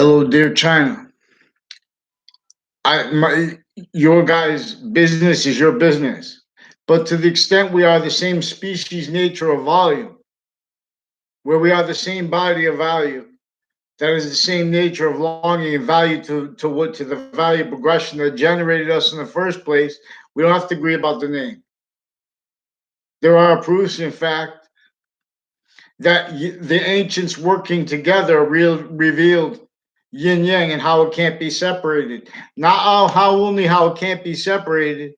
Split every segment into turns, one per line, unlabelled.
Hello, dear China. Your guys' business is your business. But to the extent we are the same species, nature, or volume, where we are the same body of value, that is the same nature of longing and value to the value progression that generated us in the first place, we don't have to agree about the name. There are proofs, in fact, that the ancients working together revealed yin yang and how it can't be separated. Not how only how it can't be separated,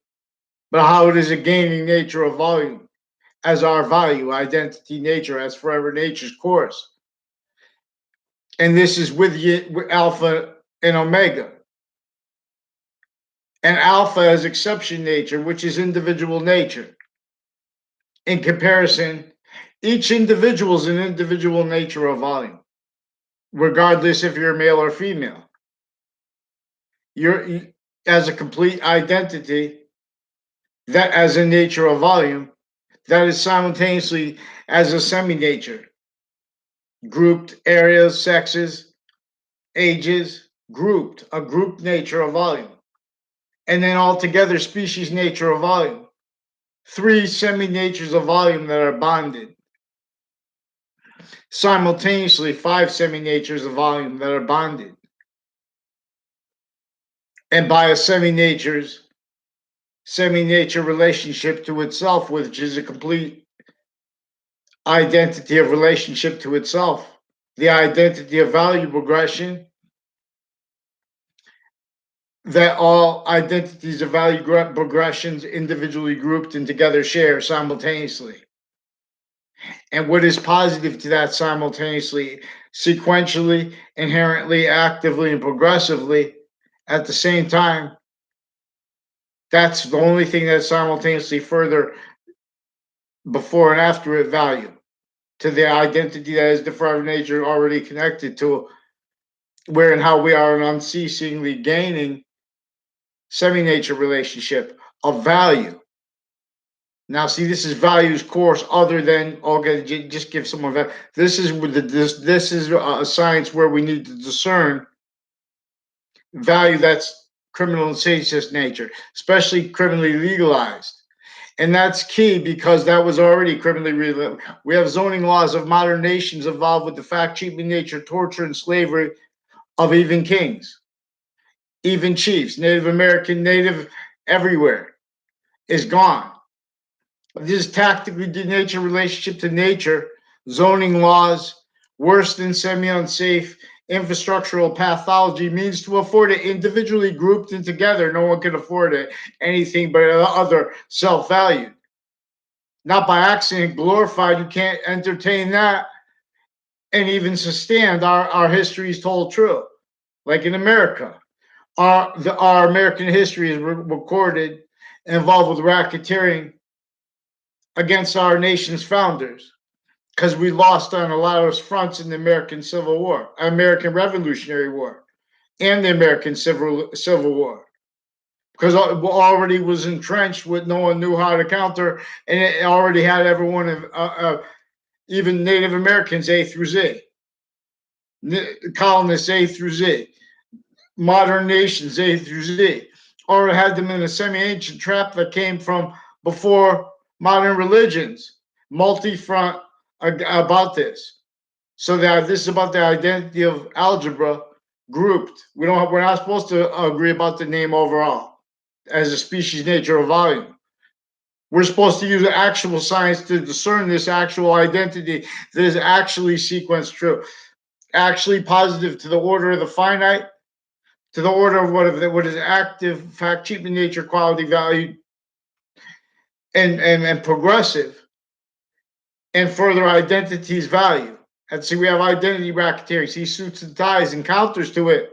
but how it is a gaining nature of volume as our value, identity, nature, as forever nature's course. And this is with alpha and omega. And alpha is exception nature, which is individual nature. In comparison, each individual is an individual nature of volume, regardless if you're male or female. You're as a complete identity, that as a nature of volume, that is simultaneously as a semi-nature, grouped areas, sexes, ages, grouped, a grouped nature of volume. And then altogether, species nature of volume. Three semi-natures of volume that are bonded. Simultaneously, five semi-natures of volume that are bonded. And by a semi-nature relationship to itself, which is a complete identity of relationship to itself, the identity of value progression, that all identities of value progressions individually grouped and together share simultaneously. And what is positive to that simultaneously, sequentially, inherently, actively, and progressively at the same time, that's the only thing that's simultaneously further before and after it value to the identity that is the forever nature already connected to where and how we are an unceasingly gaining semi-nature relationship of value. Now, see, this is values course other than okay, just give someone value. This is this is a science where we need to discern value that's criminal and seditious nature, especially criminally legalized. And that's key because that was already criminally legal. We have zoning laws of modern nations involved with the fact, cheating nature, torture, and slavery of even kings, even chiefs, Native American, Native everywhere is gone. This tactically denatured relationship to nature, zoning laws, worse than semi-unsafe infrastructural pathology means to afford it individually grouped and together. No one can afford it anything but other self-valued. Not by accident glorified. You can't entertain that and even sustain our history is told true. Like in America, our American history is recorded involved with racketeering against our nation's founders because we lost on a lot of fronts in the American Civil War, American Revolutionary War, and the American Civil War. Because it already was entrenched with no one knew how to counter, and it already had everyone, even Native Americans A through Z, colonists A through Z, modern nations A through Z, already had them in a semi-ancient trap that came from before modern religions, multi-front about this. So that this is about the identity of algebra grouped. We're not supposed to agree about the name overall as a species, nature, or volume. We're supposed to use actual science to discern this actual identity that is actually sequenced true, actually positive to the order of the finite, to the order of what is active, fact, cheap in nature, quality, value, and progressive, and further identity's value. And see, we have identity racketeering, see suits and ties and counters to it.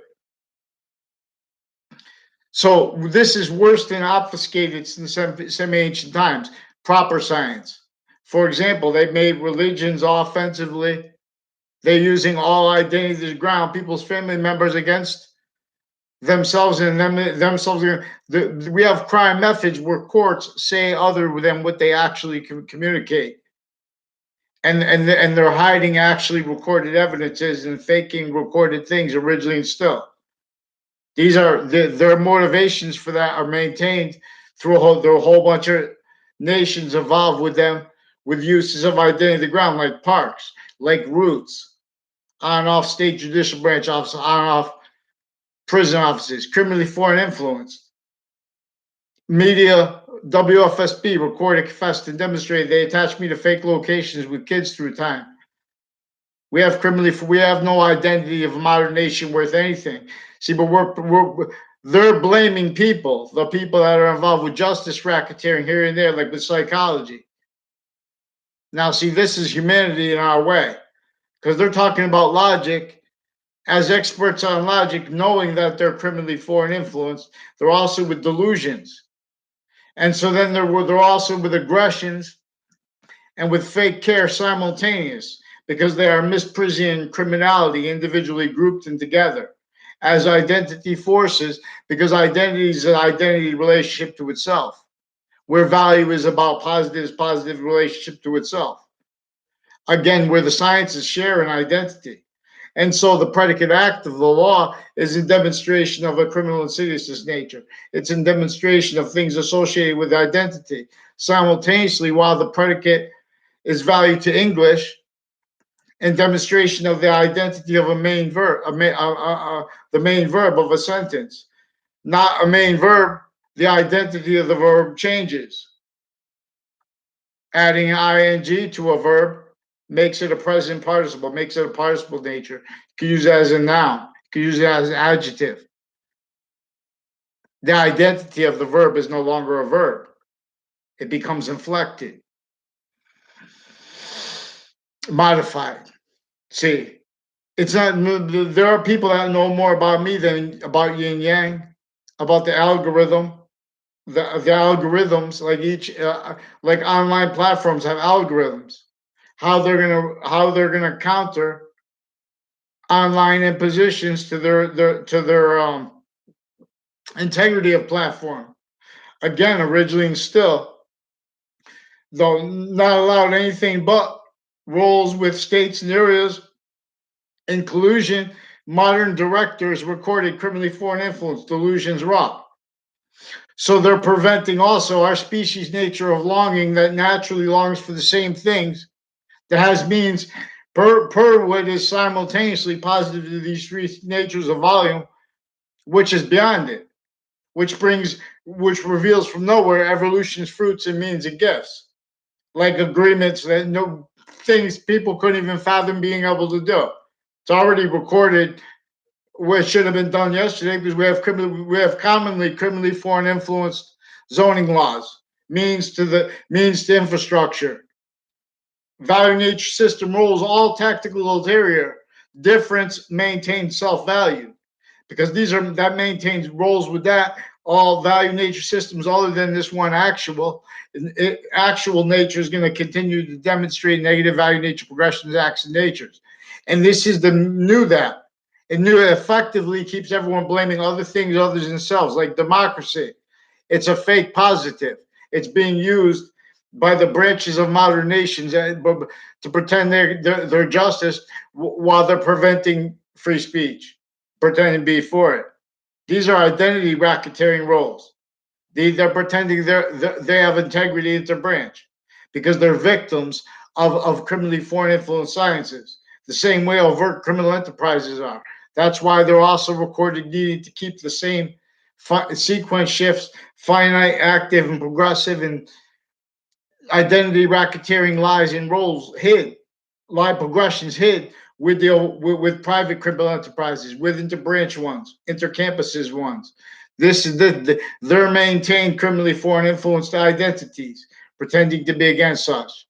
So this is worse than obfuscated since semi-ancient times. Proper science. For example, they made religions offensively. They're using all identities to ground people's family members against themselves and themselves. We have crime methods where courts say other than what they actually communicate. and they're hiding actually recorded evidences and faking recorded things originally and still. These are their motivations for that are maintained through there are a whole bunch of nations involved with them with uses of identity of the ground like parks, like roots, on and off state judicial branch offices, on and off prison offices, criminally foreign influence, media, WFSB, recorded, confessed, and demonstrated they attached me to fake locations with kids through time. We have no identity of a modern nation worth anything. See, but they're blaming people, the people that are involved with justice racketeering here and there, like with psychology. Now, see, this is humanity in our way, because they're talking about logic as experts on logic, knowing that they're criminally foreign influenced. They're also with delusions, and so then they're also with aggressions and with fake care simultaneous because they are misprision criminality individually grouped and together as identity forces because identity is an identity relationship to itself where value is about positive relationship to itself, again where the sciences share an identity. And so the predicate act of the law is a demonstration of a criminal insidiousness nature. It's a demonstration of things associated with identity simultaneously while the predicate is valued to English and demonstration of the identity of a main verb, the main verb of a sentence. Not a main verb, the identity of the verb changes. Adding ing to a verb makes it a present participle, makes it a participle nature. You can use it as a noun, you can use it as an adjective. The identity of the verb is no longer a verb, it becomes inflected, modified. See, it's not, there are people that know more about me than about Yin Yang, about the algorithm, the algorithms, like like online platforms have algorithms, how they're gonna counter online impositions to their integrity of platform. Again, originally and still, though not allowed anything but roles with states and areas in collusion, modern directors recorded criminally foreign influence, delusions raw. So they're preventing also our species' nature of longing that naturally longs for the same things that has means per what is simultaneously positive to these three natures of volume, which is beyond it, which reveals from nowhere evolution's fruits and means and gifts, like agreements that no things people couldn't even fathom being able to do. It's already recorded what should have been done yesterday because we have commonly criminally foreign influenced zoning laws, means to infrastructure, value nature system rules, all tactical ulterior difference maintains self-value because these are that maintains roles with that all value nature systems other than this one actual nature is going to continue to demonstrate negative value nature progressions acts and natures, and this is the new that it new effectively keeps everyone blaming other things other than themselves like democracy. It's a fake positive. It's being used by the branches of modern nations to pretend they're justice while they're preventing free speech, pretending to be for it. These are identity racketeering roles. They're pretending they have integrity at their branch because they're victims of criminally foreign influence sciences, the same way overt criminal enterprises are. That's why they're also recorded needing to keep the same sequence shifts, finite, active, and progressive, and identity racketeering lies and roles hid, lie progressions hid with private criminal enterprises, with interbranch ones, intercampuses ones. This is their maintained criminally foreign influenced identities, pretending to be against us.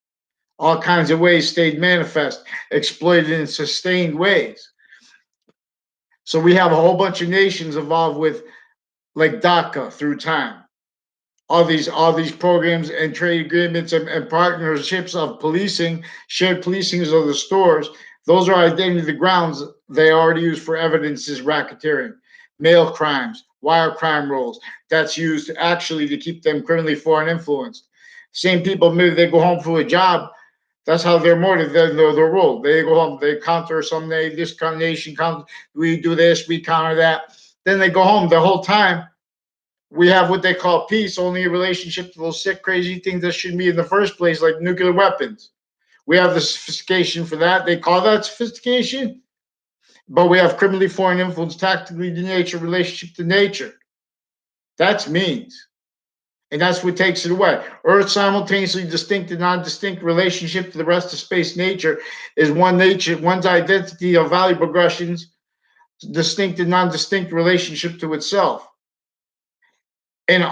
All kinds of ways stayed manifest, exploited in sustained ways. So we have a whole bunch of nations involved with like DACA through time. All these programs and trade agreements and partnerships of policing, shared policings of the stores, those are identity the grounds they already use for evidence is racketeering, mail crimes, wire crime rolls. That's used actually to keep them criminally foreign influenced. Same people maybe they go home for a job That's how they're motivated. They're ruled. They go home. They counter some this nation counter. We do this. We counter that. Then they go home. The whole time we have what they call peace, only a relationship to those sick, crazy things that shouldn't be in the first place, like nuclear weapons. We have the sophistication for that. They call that sophistication, but we have criminally foreign influence, tactically to nature, relationship to nature. That's means. And that's what takes it away. Earth's simultaneously distinct and non-distinct relationship to the rest of space nature is one nature, one's identity of value progressions, distinct and non-distinct relationship to itself. And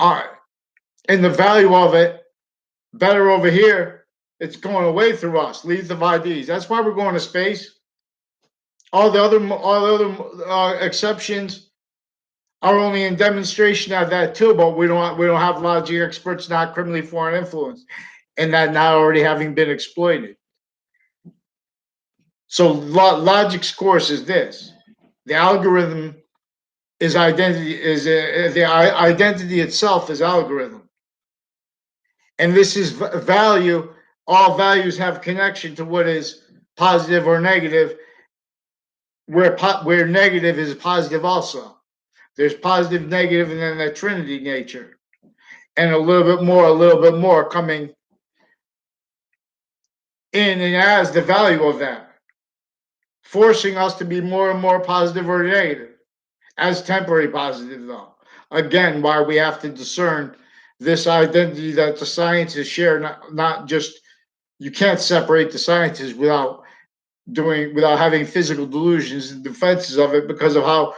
and the value of it, better over here, it's going away through us, leads of IDs. That's why we're going to space. All the other exceptions are only in demonstration of that too, but we don't have logic experts not criminally foreign influence, and that not already having been exploited. So logic's course is this: the algorithm is identity is the identity itself is algorithm, and this is value. All values have connection to what is positive or negative, where negative is positive also. There's positive, negative, and then the trinity nature, and a little bit more coming in and as the value of that, forcing us to be more and more positive or negative, as temporary positive though. Again, why we have to discern this identity that the sciences share, not just you can't separate the sciences without having physical delusions and defenses of it because of how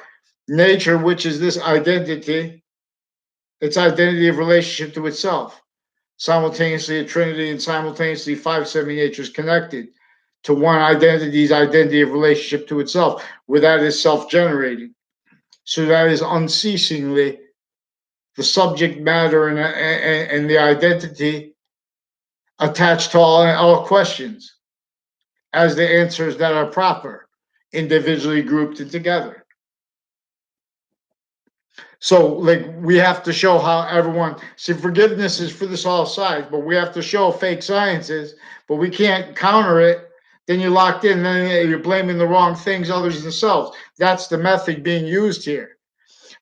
nature, which is this identity, its identity of relationship to itself, simultaneously a trinity and simultaneously five semi-natures connected to one identity's identity of relationship to itself, where that is self-generating. So that is unceasingly the subject matter and the identity attached to all questions as the answers that are proper, individually grouped and together. So, like, we have to show how everyone see forgiveness is for this all sides, but we have to show fake sciences, but we can't counter it. Then you're locked in, then you're blaming the wrong things, others themselves. That's the method being used here.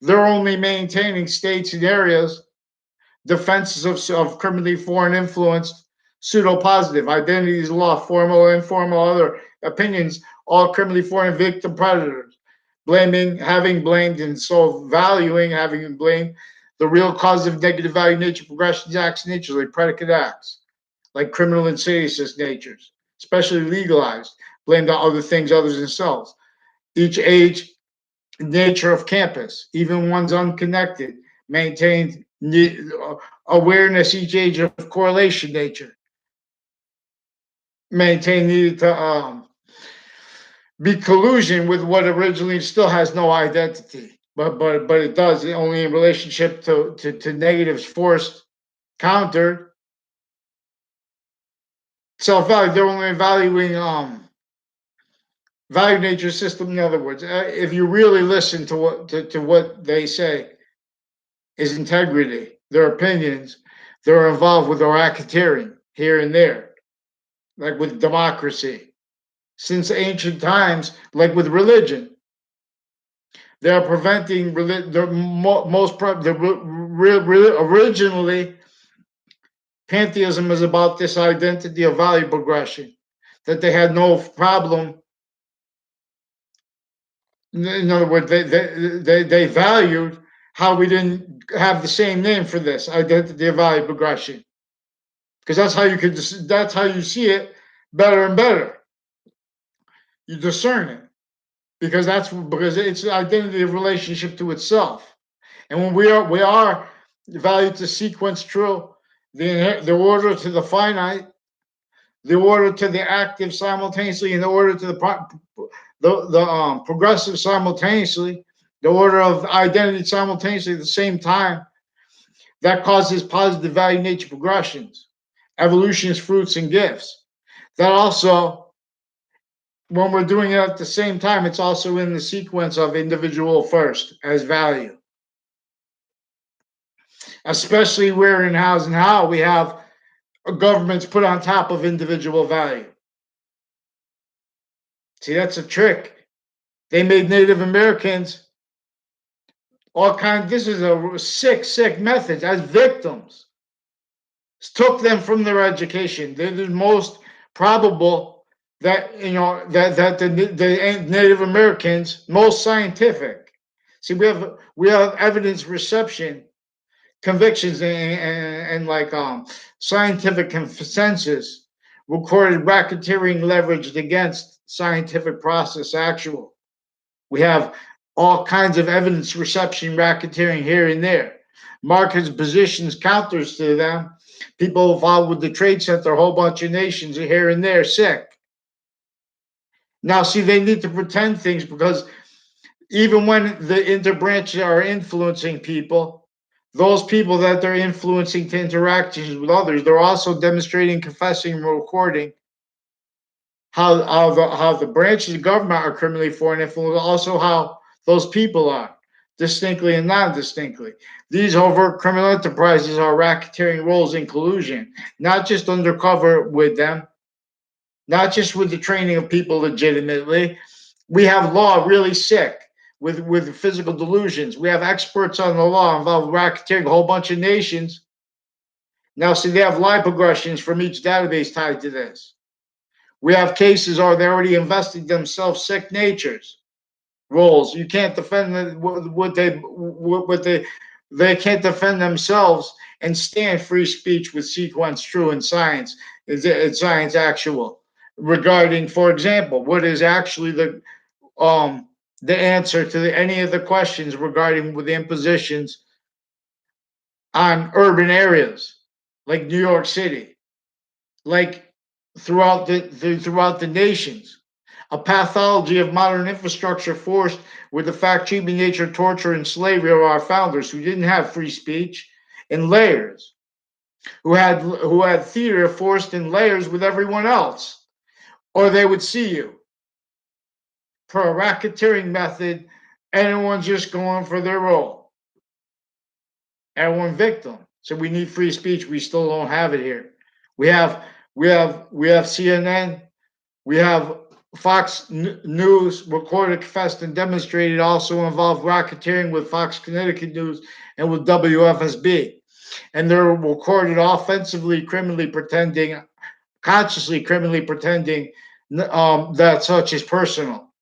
They're only maintaining states and areas, defenses of criminally foreign influenced, pseudo positive, identities, law, formal, informal, other opinions, all criminally foreign victim predators blaming, having blamed, and so valuing, having blamed the real cause of negative value nature, progressions, acts, natures, like predicate acts, like criminal and seditious natures, especially legalized, blamed on other things, others themselves. Each age, nature of campus, even ones unconnected, maintained awareness, each age of correlation nature, maintain needed to be collusion with what originally still has no identity, but it does only in relationship to negatives forced, countered, self value. They're only valuing value nature system. In other words, if you really listen to what they say is integrity, their opinions, they're involved with racketeering here and there, like with democracy. Since ancient times, like with religion, they are preventing the originally pantheism is about this identity of value progression that they had no problem. In other words, they valued how we didn't have the same name for this identity of value progression because that's how you see it better and better. You discern it because it's an identity of relationship to itself. And when we are valued to sequence true, the order to the finite, the order to the active simultaneously, and the order to the progressive simultaneously, the order of identity simultaneously at the same time, that causes positive value nature progressions, evolution's fruits and gifts. That also, when we're doing it at the same time, it's also in the sequence of individual first as value, especially where in hows and how we have governments put on top of individual value. See, that's a trick. They made Native Americans all kinds. This is a sick method as victims. Took them from their education. They're the most probable that the Native Americans most scientific. See, we have evidence reception, convictions, and like scientific consensus, recorded racketeering leveraged against scientific process actual. We have all kinds of evidence reception racketeering here and there. Markets positions counters to them. People involved with the trade center, a whole bunch of nations here and there sick. Now, see, they need to pretend things because even when the interbranches are influencing people, those people that they're influencing to interactions with others, they're also demonstrating, confessing, and recording how the branches of government are criminally foreign influence, also how those people are, distinctly and non-distinctly. These overt criminal enterprises are racketeering roles in collusion, not just undercover with them, not just with the training of people legitimately. We have law really sick with physical delusions. We have experts on the law involved with racketeering a whole bunch of nations. Now, see, they have lie progressions from each database tied to this. We have cases, or they already invested themselves sick natures roles. You can't defend what they can't defend themselves and stand free speech with sequence true in science. It's science actual regarding, for example, what is actually the answer to any of the questions regarding with the impositions on urban areas like New York City, like throughout the nations. A pathology of modern infrastructure forced with the fact cheating nature, torture, and slavery of our founders who didn't have free speech in layers, who had theater forced in layers with everyone else, or they would see you. For a racketeering method, anyone's just going for their role. Everyone victim. So we need free speech. We still don't have it here. We have CNN. We have Fox News recorded, confessed, and demonstrated also involved racketeering with Fox Connecticut News and with WFSB. And they're recorded offensively, consciously criminally pretending that such is personal.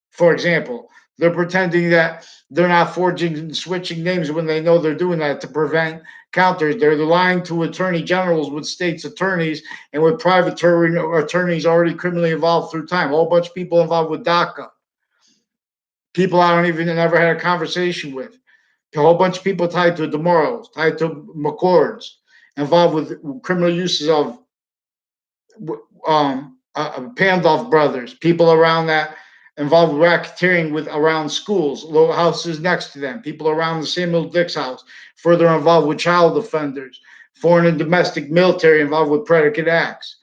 For example, they're pretending that they're not forging and switching names when they know they're doing that to prevent counters. They're lying to attorney generals with states attorneys and with private attorneys already criminally involved through time. A whole bunch of people involved with DACA. People I don't even never had a conversation with. A whole bunch of people tied to DeMoros, tied to McCords, involved with criminal uses of Pandolf brothers, people around that involved with racketeering with around schools, low houses next to them, people around the Samuel Dix house, further involved with child offenders, foreign and domestic military involved with predicate acts,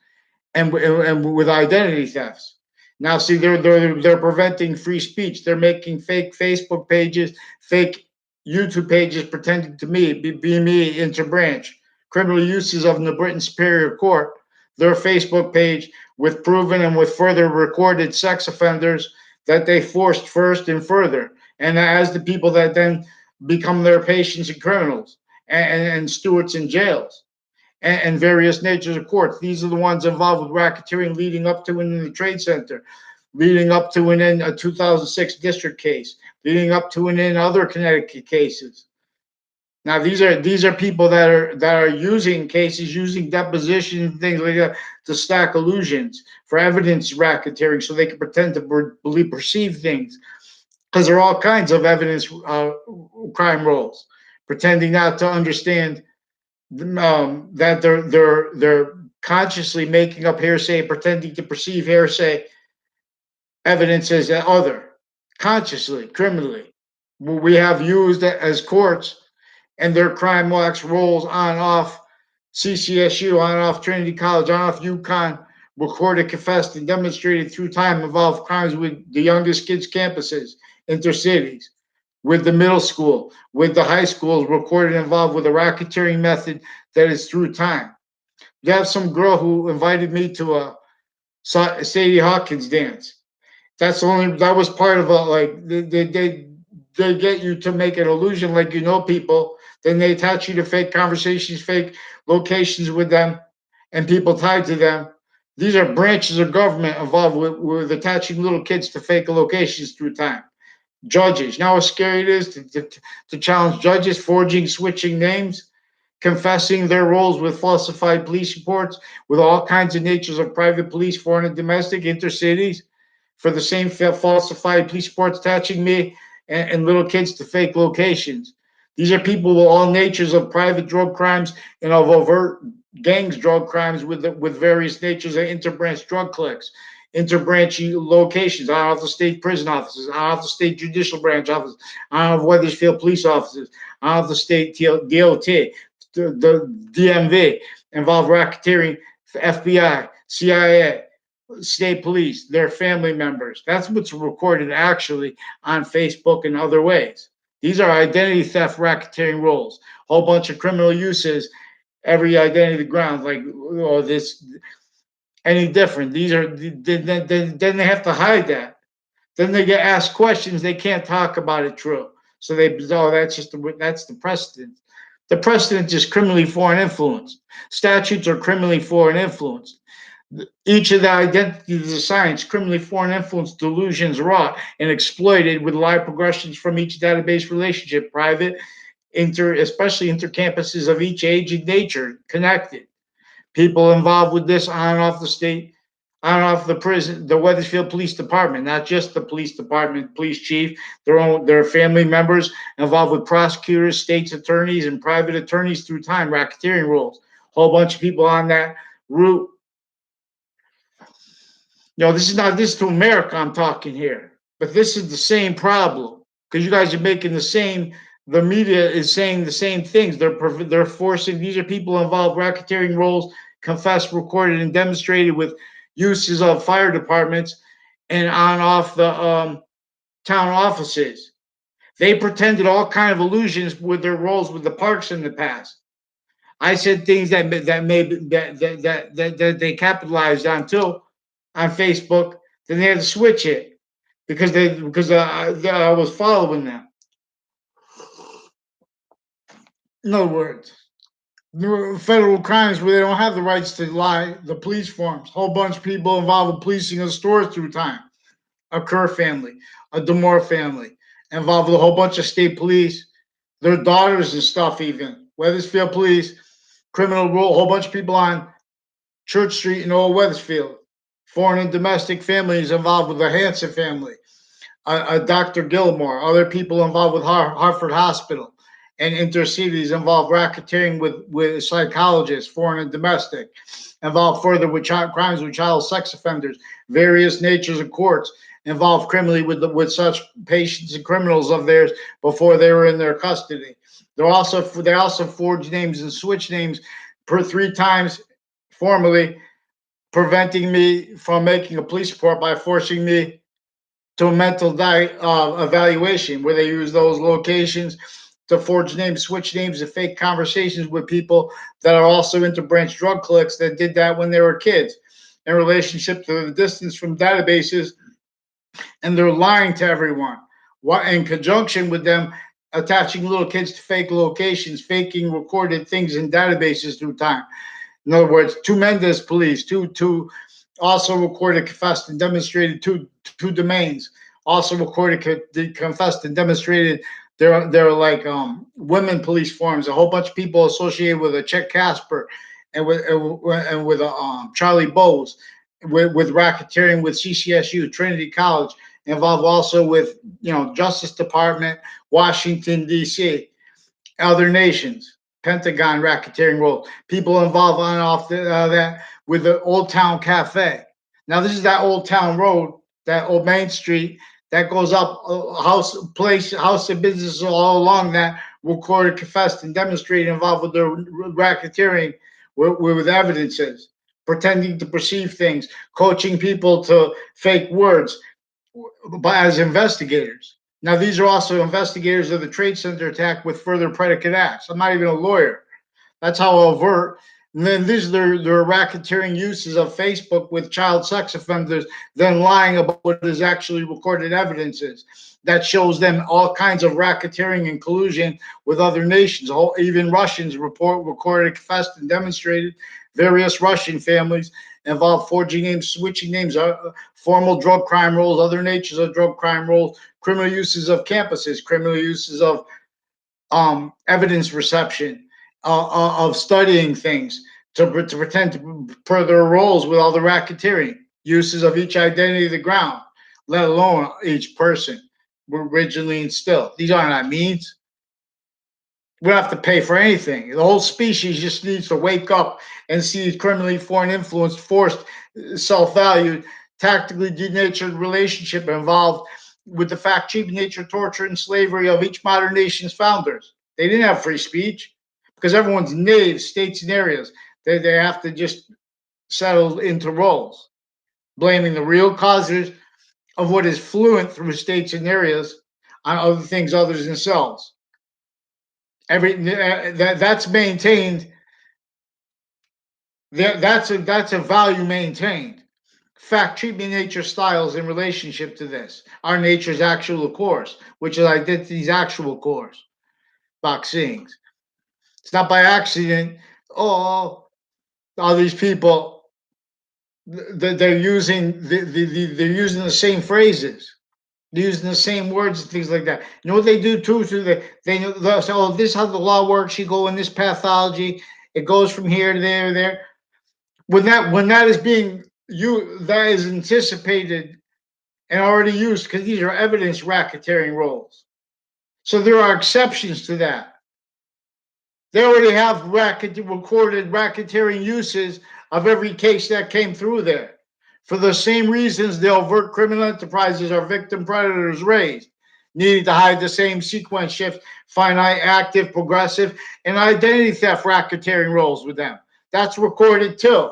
and with identity thefts. Now, see, they're preventing free speech. They're making fake Facebook pages, fake YouTube pages, pretending to be me interbranch. Criminal uses of the Britain Superior Court, their Facebook page with proven and with further recorded sex offenders that they forced first and further, and as the people that then become their patients and criminals and stewards in jails and various natures of courts. These are the ones involved with racketeering leading up to and in the Trade Center, leading up to and in a 2006 district case, leading up to and in other Connecticut cases. Now these are people that are using cases, using depositions, things like that to stack illusions for evidence racketeering, so they can pretend to perceive things. Because there are all kinds of evidence crime roles, pretending not to understand that they're consciously making up hearsay, pretending to perceive hearsay evidence as other, consciously, criminally. We have used as courts and their crime wax rolls on off CCSU, on off Trinity College, on off UConn, recorded, confessed, and demonstrated through time involved crimes with the youngest kids' campuses, intercities, with the middle school, with the high schools, recorded involved with a racketeering method that is through time. You have some girl who invited me to a Sadie Hawkins dance. That was part of a, like, they get you to make an illusion like you know people. Then they attach you to fake conversations, fake locations with them, and people tied to them. These are branches of government involved with attaching little kids to fake locations through time. Judges. You know how scary it is to challenge judges, forging, switching names, confessing their roles with falsified police reports, with all kinds of natures of private police, foreign and domestic, intercities, for the same falsified police reports, attaching me and little kids to fake locations. These are people with all natures of private drug crimes and of overt gangs drug crimes with various natures of interbranch drug cliques, interbranch locations, out of the state prison offices, out of the state judicial branch offices, out of Weathersfield police offices, out of the state DOT, the DMV, involved racketeering, FBI, CIA, state police, their family members. That's what's recorded actually on Facebook and other ways. These are identity theft racketeering roles. Whole bunch of criminal uses, every identity ground, like, oh, this any different. These are then they have to hide that. Then they get asked questions, they can't talk about it true. So that's the precedent. The precedent is criminally foreign influence. Statutes are criminally foreign influence. Each of the identities assigns criminally foreign influence delusions wrought and exploited with live progressions from each database relationship, private, especially intercampuses of each age and nature, connected. People involved with this on and off the state, on and off the prison, the Weathersfield Police Department, not just the police department, police chief, their family members involved with prosecutors, states attorneys, and private attorneys through time, racketeering rules. Whole bunch of people on that route. This is to America I'm talking here, but this is the same problem because you guys are making the same. The media is saying the same things. They're forcing. These are people involved racketeering roles, confessed, recorded, and demonstrated with uses of fire departments and on off the town offices. They pretended all kind of illusions with their roles with the parks in the past. I said things that they capitalized on too on Facebook. Then they had to switch it because I was following them. In other words, there were federal crimes where they don't have the rights to lie. The police forms, a whole bunch of people involved with policing of stores through time. A Kerr family, a Demore family, involved with a whole bunch of state police, their daughters and stuff. Even Weathersfield police, criminal rule, a whole bunch of people on Church Street in Old Weathersfield. Foreign and domestic families involved with the Hanson family, Dr. Gilmore, other people involved with Hartford Hospital, and intercities involved racketeering with psychologists, foreign and domestic, involved further with crimes with child sex offenders, various natures of courts, involved criminally with such patients and criminals of theirs before they were in their custody. They also forged names and switched names per 3 times formally, preventing me from making a police report by forcing me to a mental evaluation where they use those locations to forge names, switch names, and fake conversations with people that are also into branch drug cliques that did that when they were kids in relationship to the distance from databases, and they're lying to everyone. What in conjunction with them attaching little kids to fake locations, faking recorded things in databases through time. In other words, two Mendez police, two also recorded, confessed, and demonstrated two domains. Also recorded, confessed, and demonstrated they're like women police forms. A whole bunch of people associated with a Chet Casper and with Charlie Bowes, with racketeering with CCSU, Trinity College, involved also with Justice Department, Washington D.C., other nations, Pentagon racketeering role, people involved on and off that with the Old Town Cafe. Now this is that Old Town Road, that Old Main Street that goes up house and businesses all along that recorded, confessed, and demonstrated involved with the racketeering with evidences, pretending to perceive things, coaching people to fake words, but as investigators. Now, these are also investigators of the Trade Center attack with further predicate acts. I'm not even a lawyer. That's how overt And then these are their racketeering uses of Facebook with child sex offenders, then lying about what is actually recorded evidences that shows them all kinds of racketeering and collusion with other nations. Even Russians recorded, confessed, and demonstrated various Russian families involved forging names, switching names, formal drug crime roles, other natures of drug crime roles, criminal uses of campuses, criminal uses of evidence reception, of studying things to pretend to further roles with all the racketeering, uses of each identity of the ground, let alone each person were originally instilled. These are not means. We don't have to pay for anything. The whole species just needs to wake up and see criminally foreign influenced, forced, self-valued, tactically denatured relationship involved with the fact, cheap nature, torture, and slavery of each modern nation's founders. They didn't have free speech because everyone's knaves, states, and areas. They have to just settle into roles, blaming the real causes of what is fluent through states and areas on other things other than themselves. That's maintained. That's a value maintained. Fact, treatment, nature, styles in relationship to this are nature's actual course, which is identity's actual course. Vaccines. It's not by accident. Oh, all these people, they're using they're using the same phrases. They're using the same words and things like that. You know what they do too? They'll say, "Oh, this is how the law works. You go in this pathology. It goes from here to there, there." When that is being you that is anticipated and already used because these are evidence racketeering roles. So there are exceptions to that. They already have recorded racketeering uses of every case that came through there. For the same reasons the overt criminal enterprises are victim predators raised, needing to hide the same sequence shift, finite, active, progressive, and identity theft racketeering roles with them. That's recorded too.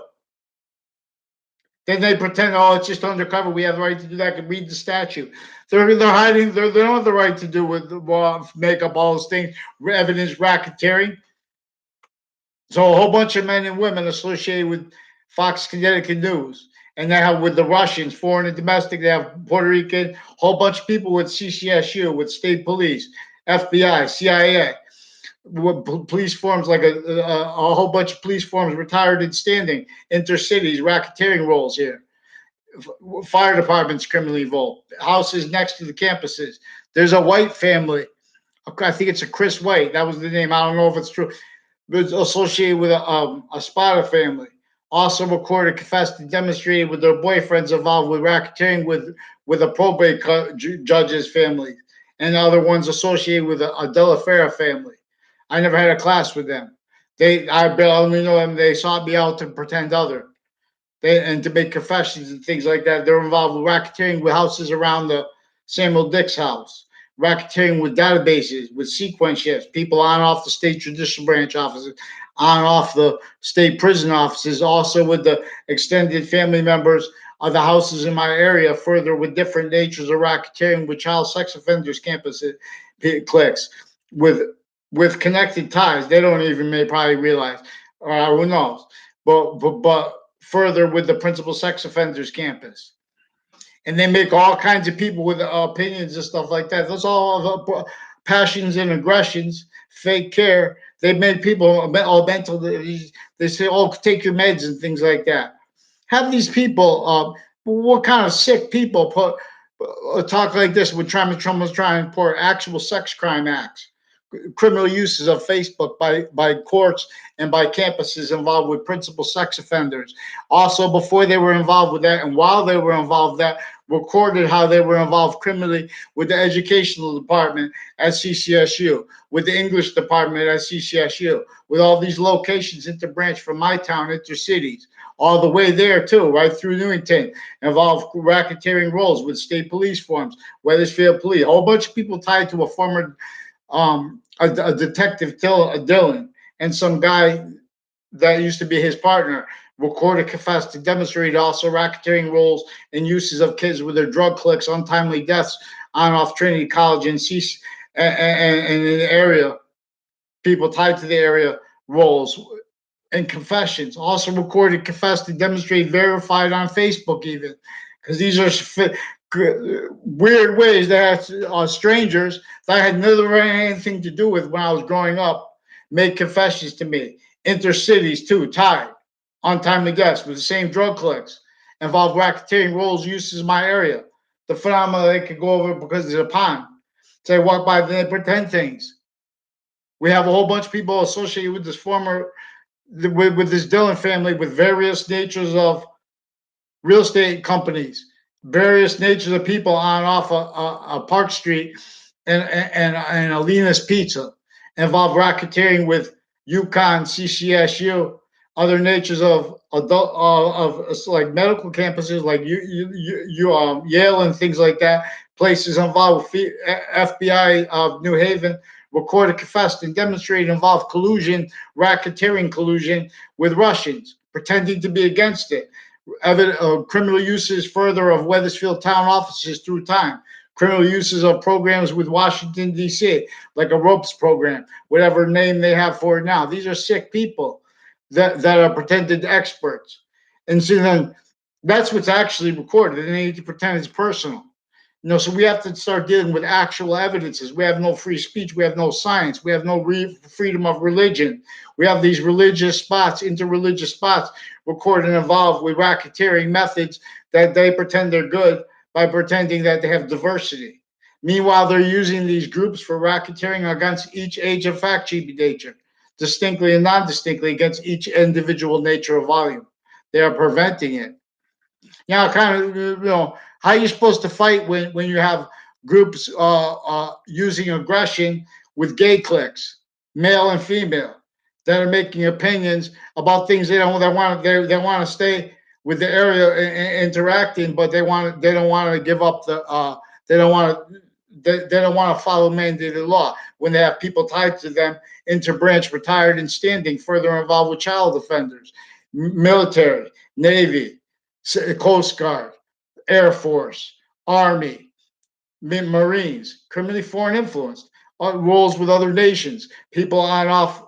Then they pretend, oh, it's just undercover. We have the right to do that. Can read the statute. They're hiding. They don't have the right to do with make up all those things. Evidence racketeering. So a whole bunch of men and women associated with Fox Connecticut News, and they have with the Russians, foreign and domestic. They have Puerto Rican. Whole bunch of people with CCSU, with state police, FBI, CIA. Police forms like a whole bunch of police forms retired and standing intercities racketeering roles here. Fire departments criminally involved, houses next to the campuses. There's a White family. I think it's a Chris White. That was the name. I don't know if it's true. But associated with a Spada family. Also recorded, confessed, and demonstrated with their boyfriends involved with racketeering with a probate judge's family, and other ones associated with a De La Fera family. I never had a class with them. I only know them. They sought me out to pretend other. And to make confessions and things like that. They're involved with racketeering with houses around the Samuel Dix house, racketeering with databases, with sequence shifts, people on and off the state judicial branch offices, on and off the state prison offices, also with the extended family members of the houses in my area, further with different natures of racketeering with child sex offenders campuses, cliques, with connected ties. They don't even may probably realize, or who knows. But further with the principal sex offenders campus. And they make all kinds of people with opinions and stuff like that. Those all passions and aggressions, fake care. They made people all mental. They say, "Oh, take your meds" and things like that. Have these people? What kind of sick people talk like this when Trump was trying to report actual sex crime acts? Criminal uses of Facebook by courts and by campuses involved with principal sex offenders. Also, before they were involved with that and while they were involved with that, recorded how they were involved criminally with the educational department at CCSU, with the English department at CCSU, with all these locations interbranch from my town, intercities, all the way there too, right through Newington, involved racketeering roles with state police forms, Weathersfield Police, a whole bunch of people tied to a former a detective Dylan, and some guy that used to be his partner recorded, confessed, and demonstrated also racketeering roles and uses of kids with their drug cliques, untimely deaths on and off Trinity College and in the area, people tied to the area roles and confessions. Also recorded, confessed, and demonstrated, verified on Facebook, even because these are weird ways that strangers that I had never had anything to do with when I was growing up made confessions to me. Intercities too, tied, untimely deaths with the same drug clicks, involved racketeering roles, uses in my area. The phenomena they could go over because there's a pond. So they walk by, then they pretend things. We have a whole bunch of people associated with this with this Dillon family, with various natures of real estate companies, various natures of people on off a Park Street and Alina's Pizza, involve racketeering with UConn, CCSU, other natures of adult of like medical campuses like Yale and things like that. Places involved with FBI of New Haven recorded, confessed, and demonstrated involved collusion, racketeering collusion with Russians, pretending to be against it. Criminal uses further of Weathersfield town offices through time. Criminal uses of programs with Washington, D.C., like a ropes program, whatever name they have for it now. These are sick people that are pretended experts. And so then that's what's actually recorded. And they need to pretend it's personal. So we have to start dealing with actual evidences. We have no free speech. We have no science. We have no freedom of religion. We have these religious spots, interreligious spots, recorded and involved with racketeering methods that they pretend they're good by pretending that they have diversity. Meanwhile, they're using these groups for racketeering against each age of fact sheet nature, distinctly and non-distinctly against each individual nature of volume. They are preventing it. Kind of, how are you supposed to fight when you have groups using aggression with gay cliques, male and female, that are making opinions about things they don't they want to stay with the area interacting, but they don't want to give up the they don't want to they don't want to follow mandated law when they have people tied to them, interbranch, retired, and standing, further involved with child offenders, military, Navy, Coast Guard, Air Force, Army, Marines, criminally foreign influenced, roles with other nations, people on off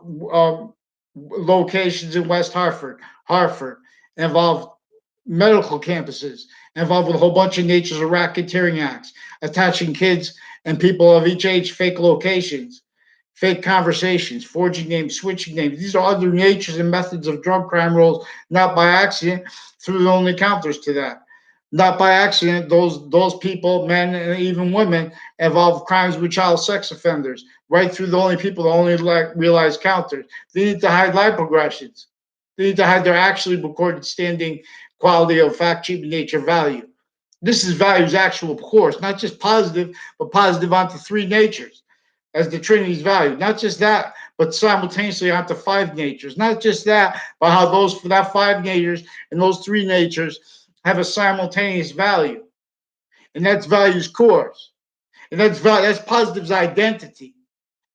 locations in West Hartford, involved medical campuses, involved with a whole bunch of natures of racketeering acts, attaching kids and people of each age, fake locations, fake conversations, forging names, switching names. These are other natures and methods of drug crime roles, not by accident, through the only counters to that. Not by accident, those people, men and even women, involve crimes with child sex offenders, right through the only people that only realize counters. They need to hide life progressions. They need to hide their actually recorded standing quality of fact, cheap nature, value. This is values actual course, not just positive, but positive onto three natures as the Trinity's value. Not just that, but simultaneously onto five natures. Not just that, but how those for that five natures and those three natures have a simultaneous value. And that's values course. And that's positive's identity,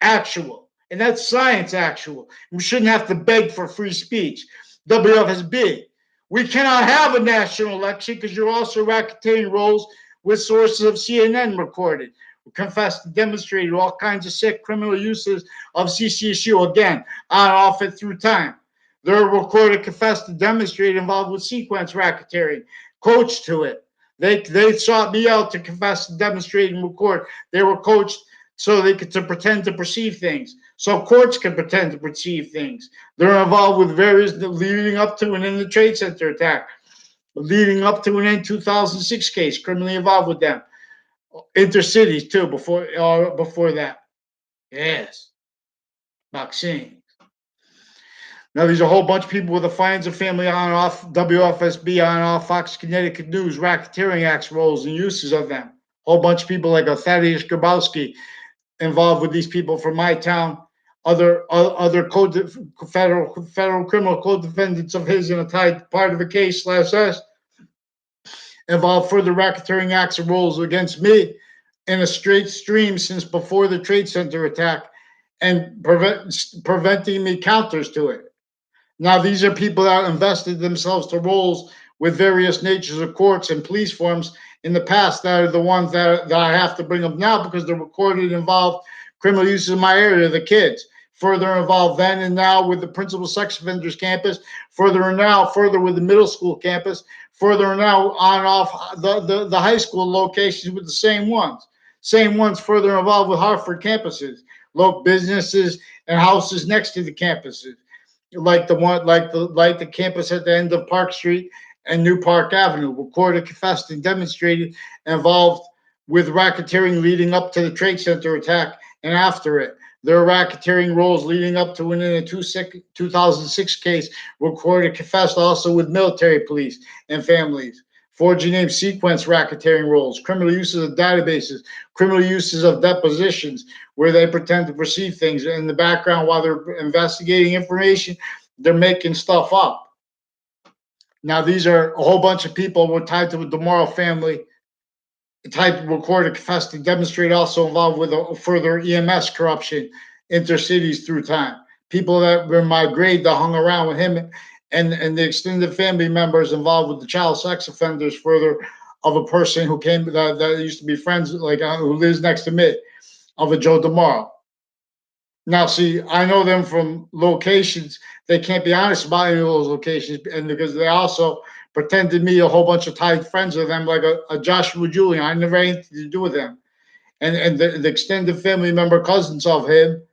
actual. And that's science actual. We shouldn't have to beg for free speech. WFSB. We cannot have a national election because you're also racketeering roles with sources of CNN recorded, confessed and demonstrated all kinds of sick criminal uses of CCSU, again, on off it through time. They're recorded, confessed, and demonstrated involved with sequence racketeering, coached to it. They sought me out to confess, and demonstrate, and record. They were coached so they could to pretend to perceive things, so courts can pretend to perceive things. They're involved with various leading up to and in the Trade Center attack, leading up to and in 2006 case, criminally involved with them. Intercities too before that. Yes, vaccine. Now, there's a whole bunch of people with the Finds of Family on and off, WFSB on and off, Fox Connecticut News, racketeering acts, roles, and uses of them. A whole bunch of people like Thaddeus Grabowski involved with these people from my town, other federal criminal code defendants of his in a tied part of the case /S involved further racketeering acts and roles against me in a straight stream since before the Trade Center attack and preventing me counters to it. Now, these are people that invested themselves to roles with various natures of courts and police forms in the past that are the ones that I have to bring up now because they're recorded, involved criminal uses in my area, the kids, further involved then and now with the principal sex offenders campus, further and now, further with the middle school campus, further and now on and off the high school locations with the same ones further involved with Hartford campuses, local businesses and houses next to the campuses, like the campus at the end of Park Street and New Park Avenue, recorded, confessed, and demonstrated involved with racketeering leading up to the Trade Center attack and after it. Their racketeering roles leading up to and in a 2006 case recorded, confessed also with military police and families. Forging name sequence racketeering roles, criminal uses of databases, criminal uses of depositions, where they pretend to perceive things in the background while they're investigating information. They're making stuff up. Now, these are a whole bunch of people were tied to the DeMauro family, tied, recorded, confessed, and demonstrated also involved with a further EMS corruption intercities through time. People that were in my grade that hung around with him and the extended family members involved with the child sex offenders further of a person who came that used to be friends, like who lives next to me, of a Joe DeMauro. Now, see, I know them from locations. They can't be honest about any of those locations, and because they also pretend to me a whole bunch of tight friends of them, like a Joshua Julian. I never had anything to do with them, and the extended family member cousins of him,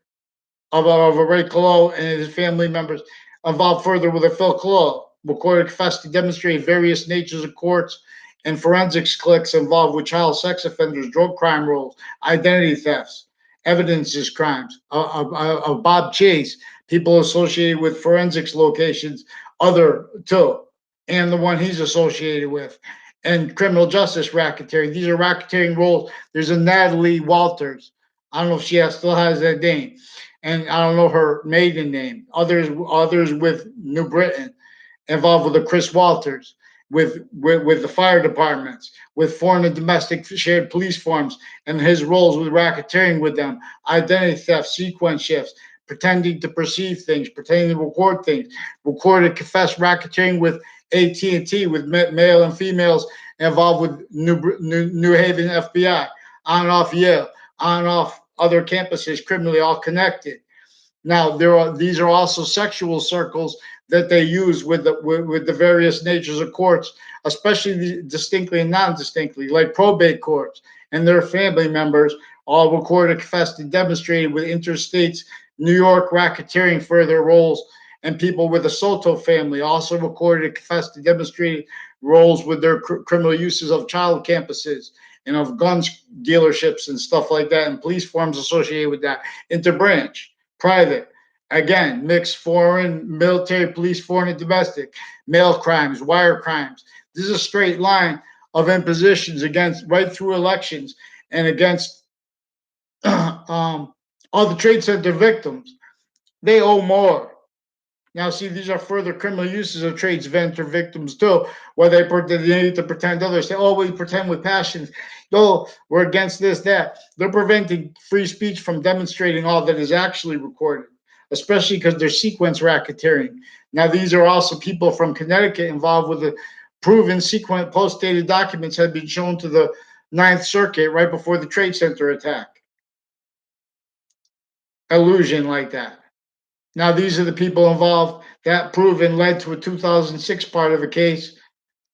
of a Ray Colo and his family members, involved further with a Phil Colo, recorded, confessed to demonstrate various natures of courts and forensics cliques involved with child sex offenders, drug crime rolls, identity thefts, evidences crimes, of Bob Chase, people associated with forensics locations, other too, and the one he's associated with, and criminal justice racketeering. These are racketeering roles. There's a Natalie Walters. I don't know if she still has that name, and I don't know her maiden name. Others with New Britain involved with the Chris Walters, with the fire departments, with foreign and domestic shared police forms, and his roles with racketeering with them, identity theft, sequence shifts, pretending to perceive things, pretending to record things, recorded, confessed racketeering with AT&T, with male and females involved with New Haven FBI, on and off Yale, on and off other campuses, criminally all connected. Now, these are also sexual circles that they use with the various natures of courts, especially distinctly and non-distinctly, like probate courts and their family members, all recorded, confessed, and demonstrated with interstates, New York racketeering for their roles, and people with the Soto family also recorded, confessed, and demonstrated roles with their criminal uses of child campuses and of guns dealerships and stuff like that, and police forms associated with that, interbranch, private, again, mixed foreign, military, police, foreign, and domestic, mail crimes, wire crimes. This is a straight line of impositions against right through elections and against all the Trade Center victims. They owe more. Now, see, these are further criminal uses of trade center victims too, where they need to pretend others say, "Oh, we pretend with passion. Oh, we're against this, that." They're preventing free speech from demonstrating all that is actually recorded, especially because they're sequence racketeering. Now, these are also people from Connecticut involved with the proven sequence post-dated documents had been shown to the Ninth Circuit right before the Trade Center attack. Illusion like that. Now, these are the people involved that proven led to a 2006 part of a case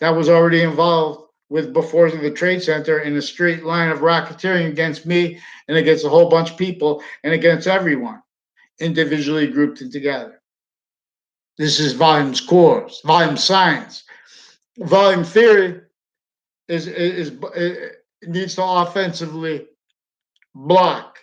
that was already involved with before the Trade Center in a straight line of racketeering against me and against a whole bunch of people and against everyone, individually grouped and together. This is volume scores, volume science. Volume theory is needs to offensively block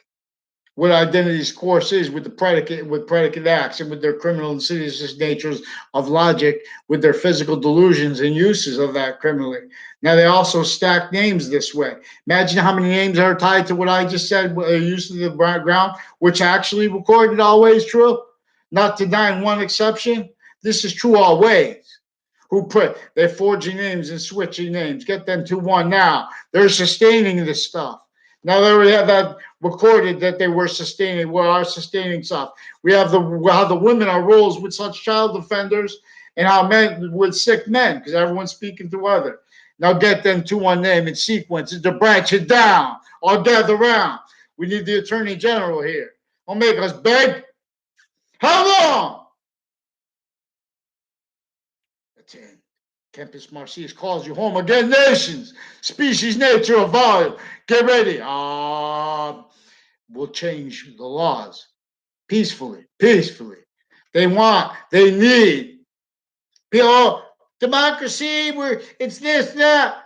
what identity's course is with predicate acts and with their criminal insidious natures of logic, with their physical delusions and uses of that criminally. Now they also stack names this way. Imagine how many names are tied to what I just said, use of the ground, which actually recorded always true, not denying one exception. This is true always. Who put they're forging names and switching names. Get them to one now. They're sustaining this stuff. Now they already have that recorded that they were sustaining, are sustaining stuff. We have how the women are roles with such child offenders and how men with sick men, because everyone's speaking to other. Now get them to one name in sequence and to branch it down. All gather round. We need the attorney general here. Don't make us beg. How long? That's it. Campus Marcius calls you home again, nations. Species, nature, or volume. Get ready. We'll change the laws peacefully, peacefully. They need. People, democracy, it's this, that.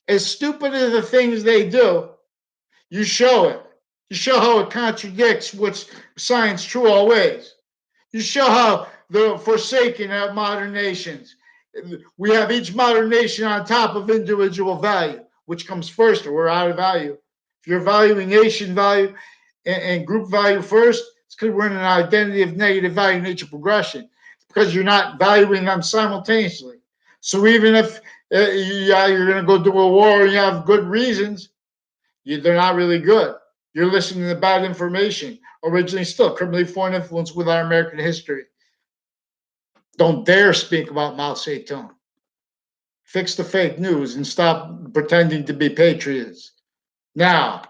As stupid as the things they do, you show it. You show how it contradicts what's science true always. You show how the forsaken of modern nations. We have each modern nation on top of individual value. Which comes first, or we're out of value. If you're valuing nation value and group value first, it's because we're in an identity of negative value nature progression. It's because you're not valuing them simultaneously. So even if you're going to go do a war and you have good reasons, they're not really good. You're listening to bad information. Originally, still criminally foreign influence with our American history. Don't dare speak about Mao Zedong. Fix the fake news and stop pretending to be patriots. Now,